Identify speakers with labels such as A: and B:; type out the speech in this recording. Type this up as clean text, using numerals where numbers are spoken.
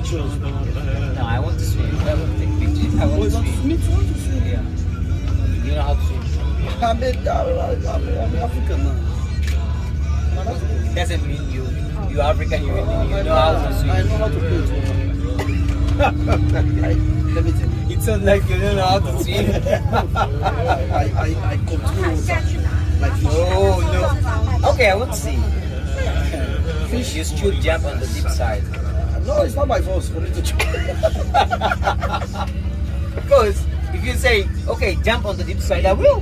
A: pictures.
B: No, I want to swim. I want to take pictures. I want to swim.
A: Me too, I want to swim.
B: Yeah. You know how to swim?
A: I'm African now.
B: It doesn't mean you're African, you know how to swim.
A: I know how to play it. Let me tell you.
B: It sounds like you don't know how to swim.
A: I control water. Like fish.
B: Oh, no. Okay, I want to see. Fish, you should jump on the deep side.
A: No, it's not my fault for me to jump.
B: Because if you say, okay, jump on the deep side, I will.